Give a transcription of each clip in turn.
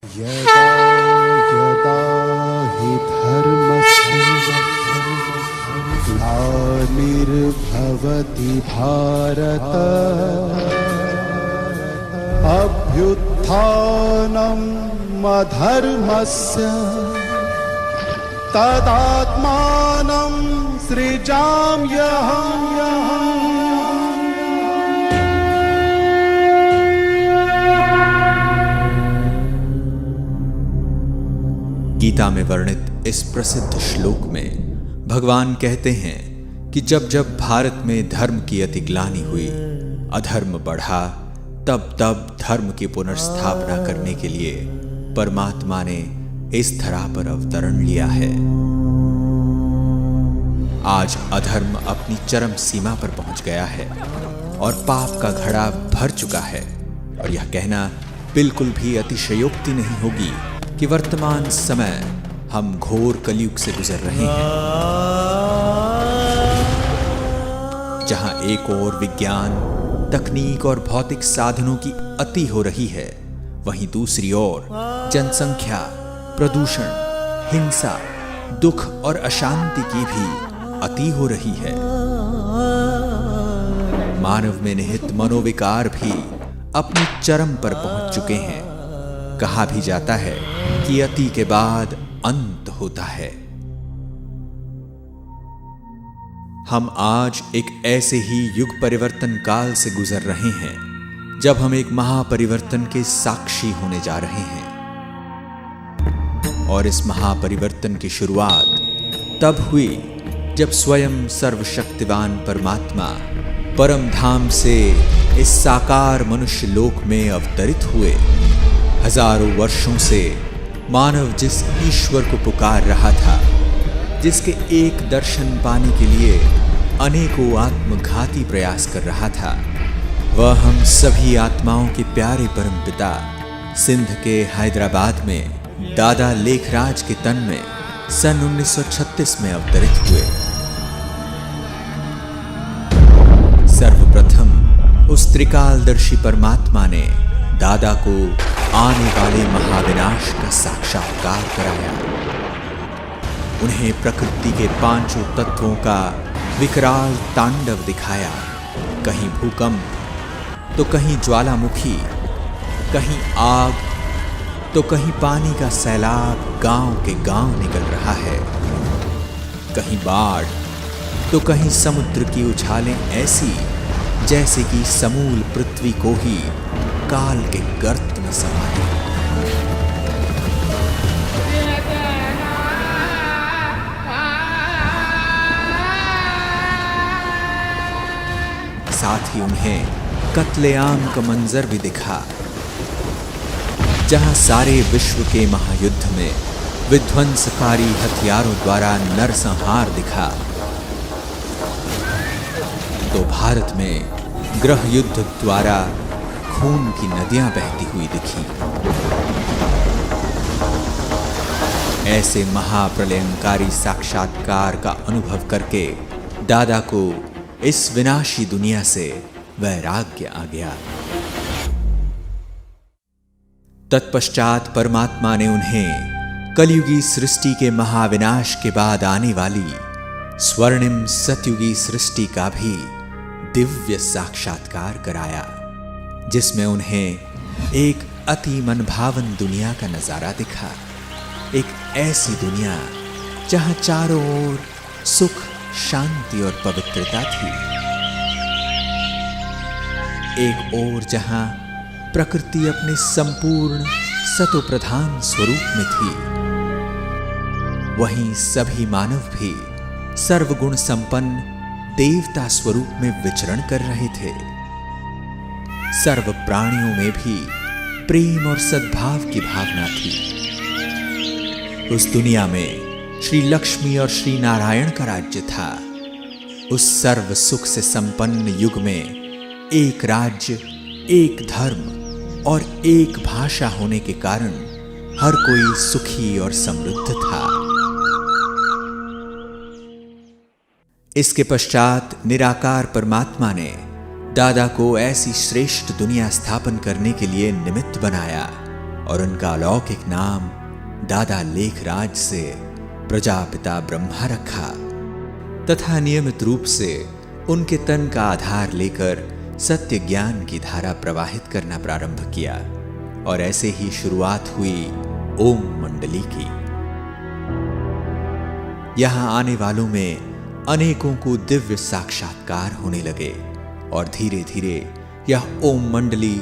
यदा यदा हि धर्मस्य ग्लानिर्भवति भारत अभ्युत्थानम् अधर्मस्य तदात्मानं सृजाम्यहम्। गीता में वर्णित इस प्रसिद्ध श्लोक में भगवान कहते हैं कि जब जब भारत में धर्म की अति ग्लानि हुई, अधर्म बढ़ा, तब तब धर्म की पुनर्स्थापना करने के लिए परमात्मा ने इस धरा पर अवतरण लिया है। आज अधर्म अपनी चरम सीमा पर पहुंच गया है और पाप का घड़ा भर चुका है, और यह कहना बिल्कुल भी अतिशयोक्ति नहीं होगी कि वर्तमान समय हम घोर कलयुग से गुजर रहे हैं, जहां एक ओर विज्ञान, तकनीक और भौतिक साधनों की अति हो रही है, वहीं दूसरी ओर जनसंख्या, प्रदूषण, हिंसा, दुख और अशांति की भी अति हो रही है। मानव में निहित मनोविकार भी अपनी चरम पर पहुंच चुके हैं। कहा भी जाता है कि अति के बाद अंत होता है। हम आज एक ऐसे ही युग परिवर्तन काल से गुजर रहे हैं जब हम एक महापरिवर्तन के साक्षी होने जा रहे हैं, और इस महापरिवर्तन की शुरुआत तब हुई जब स्वयं सर्वशक्तिवान परमात्मा परम धाम से इस साकार मनुष्य लोक में अवतरित हुए। हजारों वर्षों से मानव जिस ईश्वर को पुकार रहा था, जिसके एक दर्शन पाने के लिए अनेकों आत्मघाती प्रयास कर रहा था, वह हम सभी आत्माओं के प्यारे परमपिता सिंध के हैदराबाद में दादा लेखराज के तन में सन 1936 में अवतरित हुए। सर्वप्रथम उस त्रिकालदर्शी परमात्मा ने दादा को आने वाले महाविनाश का साक्षात्कार कराया। उन्हें प्रकृति के पांचों तत्वों का विकराल तांडव दिखाया। कहीं भूकंप, तो कहीं ज्वालामुखी, कहीं आग, तो कहीं पानी का सैलाब गांव के गांव निकल रहा है, कहीं बाढ़, तो कहीं समुद्र की उछालें ऐसी जैसे कि समूल पृथ्वी को ही काल के गर्त में समा दे। साथ ही उन्हें कत्लेआम का मंजर भी दिखा, जहां सारे विश्व के महायुद्ध में विध्वंसकारी हथियारों द्वारा नरसंहार दिखा, तो भारत में गृह युद्ध द्वारा खून की नदियां बहती हुई दिखी। ऐसे महाप्रलयंकारी साक्षात्कार का अनुभव करके दादा को इस विनाशी दुनिया से वैराग्य आ गया। तत्पश्चात परमात्मा ने उन्हें कलयुगी सृष्टि के महाविनाश के बाद आने वाली स्वर्णिम सतयुगी सृष्टि का भी दिव्य साक्षात्कार कराया, जिसमें उन्हें एक अति मनभावन दुनिया का नजारा दिखा। एक ऐसी दुनिया जहां चारों ओर सुख, शांति और पवित्रता थी। एक ओर जहां प्रकृति अपने संपूर्ण सतोप्रधान स्वरूप में थी, वहीं सभी मानव भी सर्वगुण संपन्न देवता स्वरूप में विचरण कर रहे थे। सर्व प्राणियों में भी प्रेम और सद्भाव की भावना थी। उस दुनिया में श्री लक्ष्मी और श्री नारायण का राज्य था। उस सर्व सुख से संपन्न युग में एक राज्य, एक धर्म और एक भाषा होने के कारण हर कोई सुखी और समृद्ध था। इसके पश्चात निराकार परमात्मा ने दादा को ऐसी श्रेष्ठ दुनिया स्थापन करने के लिए निमित्त बनाया और उनका अलौकिक नाम दादा लेखराज से प्रजापिता ब्रह्मा रखा तथा नियमित रूप से उनके तन का आधार लेकर सत्य ज्ञान की धारा प्रवाहित करना प्रारंभ किया और ऐसे ही शुरुआत हुई ओम मंडली की। यहां आने वालों में अनेकों को दिव्य साक्षात्कार होने लगे और धीरे धीरे यह ओम मंडली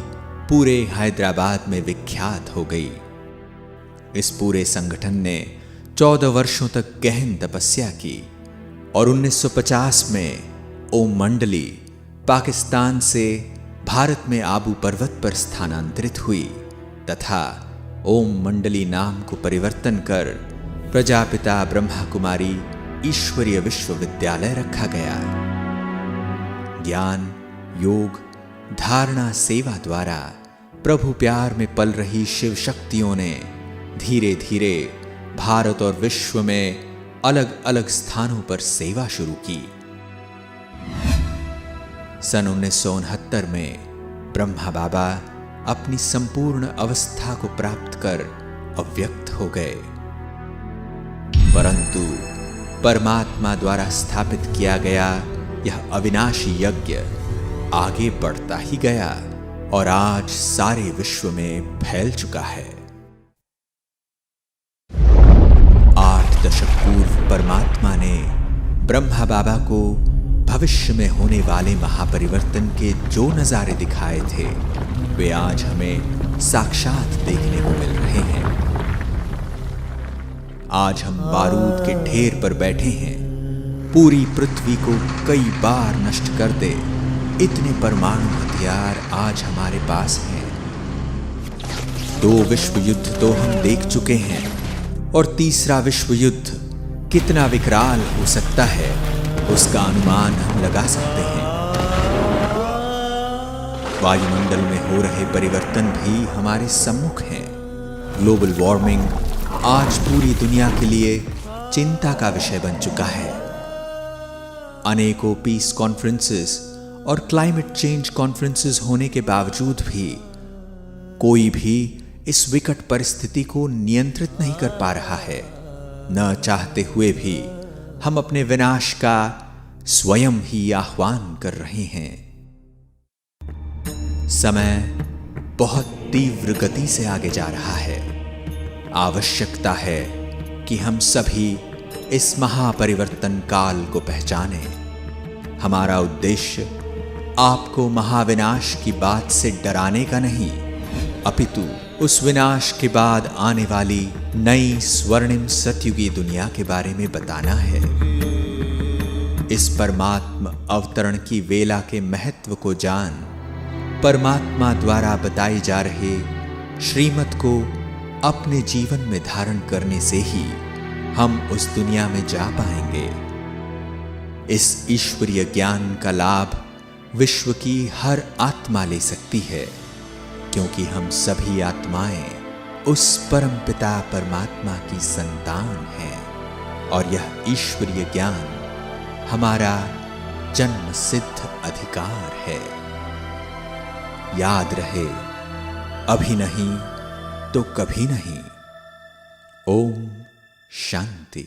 पूरे हैदराबाद में विख्यात हो गई। इस पूरे संगठन ने 14 वर्षों तक गहन तपस्या की और 1950 में ओम मंडली पाकिस्तान से भारत में आबू पर्वत पर स्थानांतरित हुई तथा ओम मंडली नाम को परिवर्तन कर प्रजापिता ब्रह्मा कुमारी ईश्वरीय विश्वविद्यालय रखा गया। ज्ञान, योग, धारणा, सेवा द्वारा प्रभु प्यार में पल रही शिव शक्तियों ने धीरे धीरे भारत और विश्व में अलग अलग स्थानों पर सेवा शुरू की। सन 1969 में ब्रह्मा बाबा अपनी संपूर्ण अवस्था को प्राप्त कर अव्यक्त हो गए, परंतु परमात्मा द्वारा स्थापित किया गया यह अविनाशी यज्ञ आगे बढ़ता ही गया और आज सारे विश्व में फैल चुका है। 8 दशक पूर्व परमात्मा ने ब्रह्मा बाबा को भविष्य में होने वाले महापरिवर्तन के जो नजारे दिखाए थे वे आज हमें साक्षात देखने को मिल रहे हैं। आज हम बारूद के ढेर पर बैठे हैं। पूरी पृथ्वी को कई बार नष्ट कर दे इतने परमाणु हथियार आज हमारे पास हैं। 2 विश्व युद्ध तो हम देख चुके हैं और तीसरा विश्व युद्ध कितना विकराल हो सकता है उसका अनुमान हम लगा सकते हैं। वायुमंडल में हो रहे परिवर्तन भी हमारे सम्मुख हैं। ग्लोबल वार्मिंग आज पूरी दुनिया के लिए चिंता का विषय बन चुका है। अनेकों पीस कॉन्फ्रेंसेस और क्लाइमेट चेंज कॉन्फ्रेंसेस होने के बावजूद भी कोई भी इस विकट परिस्थिति को नियंत्रित नहीं कर पा रहा है। न चाहते हुए भी हम अपने विनाश का स्वयं ही आह्वान कर रहे हैं। समय बहुत तीव्र गति से आगे जा रहा है। आवश्यकता है कि हम सभी इस महापरिवर्तन काल को पहचानें। हमारा उद्देश्य आपको महाविनाश की बात से डराने का नहीं, अपितु उस विनाश के बाद आने वाली नई स्वर्णिम सतयुगी दुनिया के बारे में बताना है। इस परमात्मा अवतरण की वेला के महत्व को जान परमात्मा द्वारा बताई जा रहे श्रीमत को अपने जीवन में धारण करने से ही हम उस दुनिया में जा पाएंगे। इस ईश्वरीय ज्ञान का लाभ विश्व की हर आत्मा ले सकती है, क्योंकि हम सभी आत्माएं उस परमपिता परमात्मा की संतान हैं और यह ईश्वरीय ज्ञान हमारा जन्म सिद्ध अधिकार है। याद रहे, अभी नहीं तो कभी नहीं। ओम शांति।